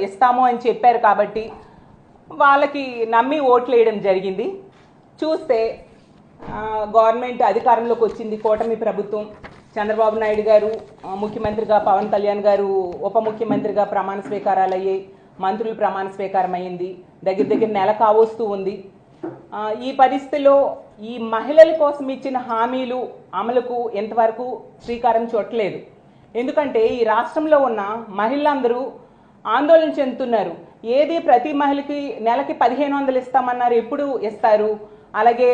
ఇస్తాము అని చెప్పారు కాబట్టి వాళ్ళకి నమ్మి ఓట్లు వేయడం జరిగింది. చూస్తే గవర్నమెంట్ అధికారంలోకి వచ్చింది కూటమి ప్రభుత్వం. చంద్రబాబు నాయుడు గారు ముఖ్యమంత్రిగా, పవన్ కళ్యాణ్ గారు ఉప ముఖ్యమంత్రిగా ప్రమాణ స్వీకారాలు అయ్యాయి, మంత్రులు ప్రమాణ స్వీకారం అయ్యింది, దగ్గర నెల కావస్తూ ఉంది. ఈ పరిస్థితిలో ఈ మహిళల కోసం ఇచ్చిన హామీలు అమలుకు ఎంతవరకు శ్రీకారం చుట్టలేదు. ఎందుకంటే ఈ రాష్ట్రంలో ఉన్న మహిళలందరూ ఆందోళన చెందుతున్నారు. ఏది ప్రతి మహిళకి నెలకి 1500 ఇస్తామన్నారు, ఎప్పుడు ఇస్తారు? అలాగే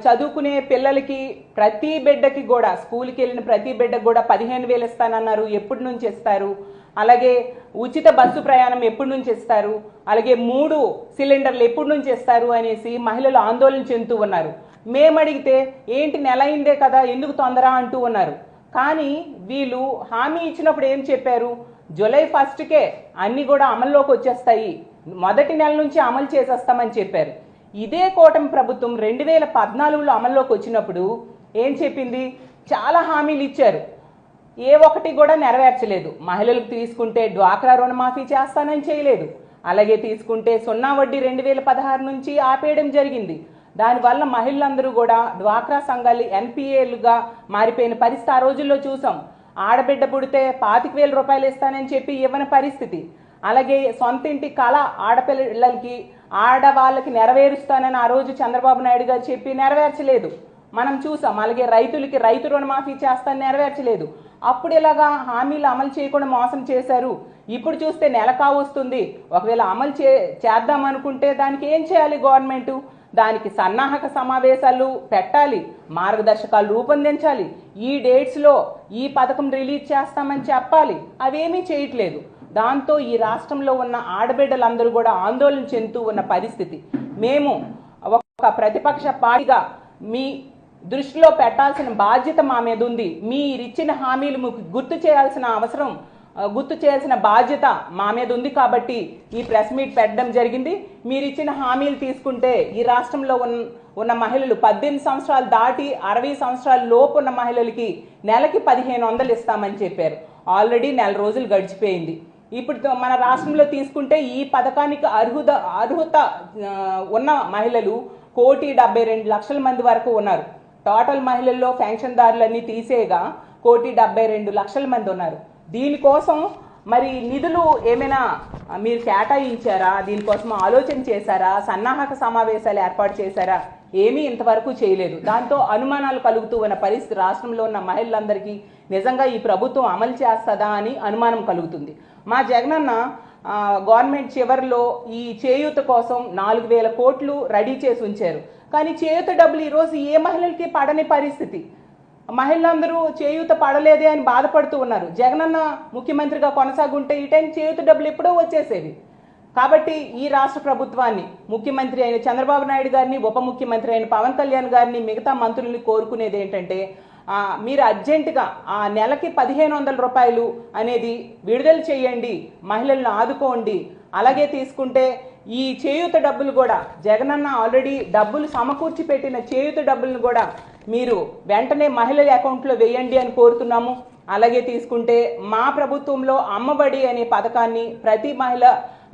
చదువుకునే పిల్లలకి ప్రతి బిడ్డకి కూడా, స్కూల్కి వెళ్ళిన ప్రతి బిడ్డకి కూడా 15,000 ఇస్తానన్నారు, ఎప్పటి నుంచి ఇస్తారు? అలాగే ఉచిత బస్సు ప్రయాణం ఎప్పటి నుంచి ఇస్తారు? అలాగే 3 సిలిండర్లు ఎప్పటి నుంచి ఇస్తారు అనేసి మహిళలు ఆందోళన చెందుతూ ఉన్నారు. మేము అడిగితే ఏంటి నెల అయిందే కదా, ఎందుకు తొందర అంటూ ఉన్నారు. కానీ వీళ్ళు హామీ ఇచ్చినప్పుడు ఏం చెప్పారు? జూలై 1కే అన్నీ కూడా అమల్లోకి వచ్చేస్తాయి, మొదటి నెల నుంచి అమలు చేసేస్తామని చెప్పారు. ఇదే కూటమి ప్రభుత్వం 2014లో అమల్లోకి వచ్చినప్పుడు ఏం చెప్పింది? చాలా హామీలు ఇచ్చారు, ఏ ఒక్కటి కూడా నెరవేర్చలేదు. మహిళలకు తీసుకుంటే డ్వాక్రా రుణమాఫీ చేస్తానని చేయలేదు. అలాగే తీసుకుంటే 0 వడ్డీ 2016 నుంచి ఆపేయడం జరిగింది. దానివల్ల మహిళలందరూ కూడా డ్వాక్రా సంఘాలు ఎన్పిఏలుగా మారిపోయిన పరిస్థితి ఆ రోజుల్లో చూసాం. ఆడబిడ్డ పుడితే 25,000 రూపాయలు ఇస్తానని చెప్పి ఇవ్వని పరిస్థితి. అలాగే సొంత ఇంటి కళ ఆడపిల్లలకి, ఆడవాళ్ళకి నెరవేరుస్తానని ఆ రోజు చంద్రబాబు నాయుడు గారు చెప్పి నెరవేర్చలేదు, మనం చూసాం. అలాగే రైతులకి రైతు రుణమాఫీ చేస్తానని నెరవేర్చలేదు. అప్పుడు ఇలాగా హామీలు అమలు చేయకుండా మోసం చేశారు. ఇప్పుడు చూస్తే నెల కావస్తుంది. ఒకవేళ అమలు చేద్దాం అనుకుంటే దానికి ఏం చేయాలి గవర్నమెంట్? దానికి సన్నాహక సమావేశాలు పెట్టాలి, మార్గదర్శకాలు రూపొందించాలి, ఈ డేట్స్లో ఈ పథకం రిలీజ్ చేస్తామని చెప్పాలి. అవేమీ చేయట్లేదు. దాంతో ఈ రాష్ట్రంలో ఉన్న ఆడబిడ్డలందరూ కూడా ఆందోళన చెందుతూ ఉన్న పరిస్థితి. మేము ఒక ప్రతిపక్ష పార్టీగా మీ దృష్టిలో పెట్టాల్సిన బాధ్యత మా మీద ఉంది. మీరిచ్చిన హామీలు గుర్తు చేయాల్సిన బాధ్యత మా మీద ఉంది కాబట్టి ఈ ప్రెస్ మీట్ పెట్టడం జరిగింది. మీరు ఇచ్చిన హామీలు తీసుకుంటే ఈ రాష్ట్రంలో ఉన్న మహిళలు 18 సంవత్సరాలు దాటి 60 సంవత్సరాల లోపు ఉన్న మహిళలకి నెలకి 1500 ఇస్తామని చెప్పారు. ఆల్రెడీ నెల రోజులు గడిచిపోయింది. ఇప్పుడు మన రాష్ట్రంలో తీసుకుంటే ఈ పథకానికి అర్హత ఉన్న మహిళలు 1,72,00,000 మంది వరకు ఉన్నారు. టోటల్ మహిళల్లో పెన్షన్దారులన్నీ తీసేగా 1,72,00,000 మంది ఉన్నారు. దీనికోసం మరి నిధులు ఏమైనా మీరు కేటాయించారా? దీనికోసం ఆలోచన చేశారా? సన్నాహక సమావేశాలు ఏర్పాటు చేశారా? ఏమీ ఇంతవరకు చేయలేదు. దాంతో అనుమానాలు కలుగుతూ ఉన్న పరిస్థితి రాష్ట్రంలో ఉన్న మహిళలందరికీ నిజంగా ఈ ప్రభుత్వం అమలు చేస్తుందా అని అనుమానం కలుగుతుంది. మా జగనన్న గవర్నమెంట్ చివరిలో ఈ చేయూత కోసం 4,000 కోట్లు రెడీ చేసి ఉంచారు. కానీ చేయూత డబ్బులు ఈరోజు ఏ మహిళలకి పడని పరిస్థితి. మహిళలందరూ చేయూత పడలేదే అని బాధపడుతూ ఉన్నారు. జగనన్న ముఖ్యమంత్రిగా కొనసాగుంటే ఈ టైం చేయూత డబ్బులు ఎప్పుడో వచ్చేసేవి. కాబట్టి ఈ రాష్ట్ర ప్రభుత్వాన్ని, ముఖ్యమంత్రి అయిన చంద్రబాబు నాయుడు గారిని, ఉప ముఖ్యమంత్రి అయిన పవన్ కళ్యాణ్ గారిని, మిగతా మంత్రుల్ని కోరుకునేది ఏంటంటే మీరు అర్జెంటుగా ఆ నెలకి 1500 రూపాయలు అనేది విడుదల చేయండి, మహిళలను ఆదుకోండి. అలాగే తీసుకుంటే ఈ చేయూత డబ్బులు కూడా జగనన్న ఆల్రెడీ డబ్బులు సమకూర్చి పెట్టిన చేయూత డబ్బులను కూడా మీరు వెంటనే మహిళల అకౌంట్లో వేయండి అని కోరుతున్నాము. అలాగే తీసుకుంటే మా ప్రభుత్వంలో అమ్మఒడి అనే పథకాన్ని ప్రతి మహిళ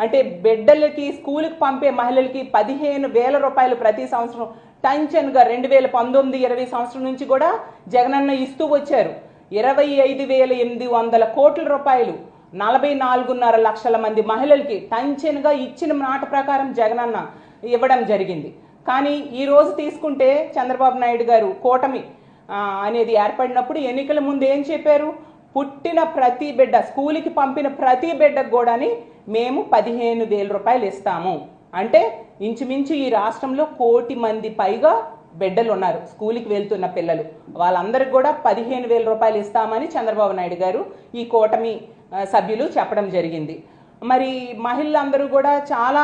అంటే బిడ్డలకి స్కూల్కి పంపే మహిళలకి 15,000 రూపాయలు ప్రతి సంవత్సరం టెన్షన్గా 2019-20 సంవత్సరం నుంచి కూడా జగనన్న ఇస్తూ వచ్చారు. 25,800 కోట్ల రూపాయలు 44.5 లక్షల మంది మహిళలకి టెన్షన్గా ఇచ్చిన మాట ప్రకారం జగనన్న ఇవ్వడం జరిగింది. కానీ ఈరోజు తీసుకుంటే చంద్రబాబు నాయుడు గారు కూటమి అనేది ఏర్పడినప్పుడు ఎన్నికల ముందు ఏం చెప్పారు? పుట్టిన ప్రతి బిడ్డ, స్కూల్కి పంపిన ప్రతి బిడ్డకు కూడాని మేము 15,000 రూపాయలు ఇస్తాము. అంటే ఇంచుమించు ఈ రాష్ట్రంలో 1 కోటి మంది పైగా బిడ్డలు ఉన్నారు, స్కూల్కి వెళ్తున్న పిల్లలు. వాళ్ళందరికీ కూడా 15,000 రూపాయలు ఇస్తామని చంద్రబాబు నాయుడు గారు ఈ కూటమి సభ్యులు చెప్పడం జరిగింది. మరి మహిళలందరూ కూడా చాలా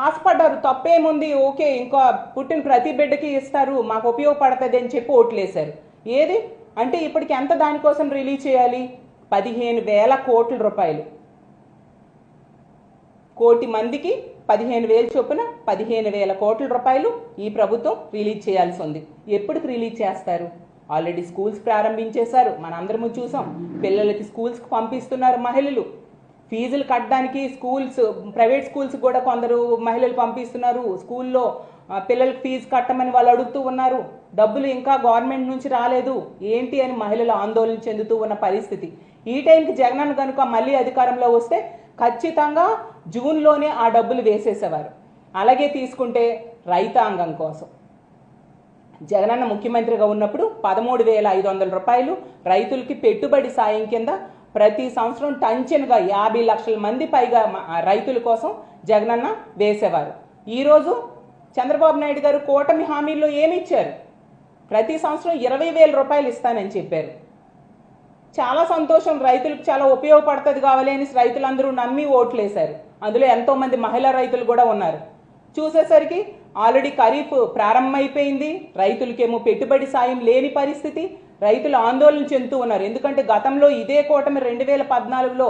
ఆశపడ్డారు. తప్పేముంది, ఓకే ఇంకా పుట్టిన ప్రతి బిడ్డకి ఇస్తారు, మాకు ఉపయోగపడుతుంది అని చెప్పి ఓట్లేశారు. ఏది అంటే ఇప్పటికి ఎంత దానికోసం రిలీజ్ చేయాలి? 15,000 కోట్ల రూపాయలు. 1 కోటి మందికి 15,000 చొప్పున 15,000 కోట్ల రూపాయలు ఈ ప్రభుత్వం రిలీజ్ చేయాల్సి ఉంది. ఎప్పటికి రిలీజ్ చేస్తారు? ఆల్రెడీ స్కూల్స్ ప్రారంభించేశారు, మనందరము చూసాం. పిల్లలకి స్కూల్స్కి పంపిస్తున్నారు మహిళలు. ఫీజులు కట్టడానికి ప్రైవేట్ స్కూల్స్ కూడా కొందరు మహిళలు పంపిస్తున్నారు. స్కూల్లో పిల్లలకి ఫీజు కట్టమని వాళ్ళు అడుగుతూ ఉన్నారు. డబ్బులు ఇంకా గవర్నమెంట్ నుంచి రాలేదు ఏంటి అని మహిళలు ఆందోళన చెందుతూ ఉన్న పరిస్థితి. ఈ టైంకి జగనన్న కనుక మళ్ళీ అధికారంలో వస్తే ఖచ్చితంగా జూన్లోనే ఆ డబ్బులు వేసేసేవారు. అలాగే తీసుకుంటే రైతాంగం కోసం జగనన్న ముఖ్యమంత్రిగా ఉన్నప్పుడు 13,500 రూపాయలు రైతులకి పెట్టుబడి సాయం కింద ప్రతి సంవత్సరం టంచెన్గా 50 లక్షల మంది పైగా రైతుల కోసం జగనన్న వేసేవారు. ఈరోజు చంద్రబాబు నాయుడు గారు కూటమి హామీల్లో ఏమి ఇచ్చారు? ప్రతి సంవత్సరం 20,000 రూపాయలు ఇస్తానని చెప్పారు. చాలా సంతోషం, రైతులకు చాలా ఉపయోగపడుతుంది కావాలి అని రైతులందరూ నమ్మి ఓట్లేశారు. అందులో ఎంతోమంది మహిళా రైతులు కూడా ఉన్నారు. చూసేసరికి ఆల్రెడీ ఖరీఫ్ ప్రారంభమైపోయింది. రైతులకేమో పెట్టుబడి సాయం లేని పరిస్థితి. రైతులు ఆందోళన చెందుతూ ఉన్నారు. ఎందుకంటే గతంలో ఇదే కూటమి 2014లో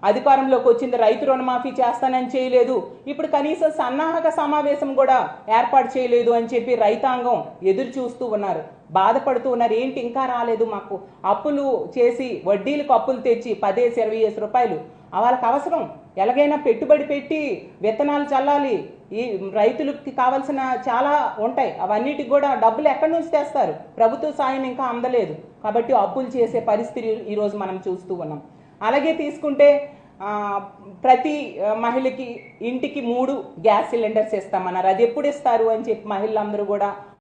అధికారంలోకి వచ్చింది, రైతు రుణమాఫీ చేస్తానని చేయలేదు. ఇప్పుడు కనీసం సన్నాహక సమావేశం కూడా ఏర్పాటు చేయలేదు అని చెప్పి రైతాంగం ఎదురు చూస్తూ ఉన్నారు, బాధపడుతూ ఉన్నారు. ఏంటి ఇంకా రాలేదు, మాకు అప్పులు చేసి వడ్డీలకు అప్పులు తెచ్చి 10-20 రూపాయలు వాళ్ళకి అవసరం. ఎలాగైనా పెట్టుబడి పెట్టి విత్తనాలు చల్లాలి, ఈ రైతులకి కావాల్సిన చాలా ఉంటాయి, అవన్నిటికి కూడా డబ్బులు ఎక్కడి నుంచి తెస్తారు? ప్రభుత్వ సాయం ఇంకా అందలేదు కాబట్టి అప్పులు చేసే పరిస్థితి ఈరోజు మనం చూస్తూ ఉన్నాం. అలాగే తీసుకుంటే ప్రతి మహిళకి ఇంటికి 3 గ్యాస్ సిలిండర్స్ ఇస్తామన్నారు. అది ఎప్పుడు ఇస్తారు అని చెప్పి మహిళలందరూ కూడా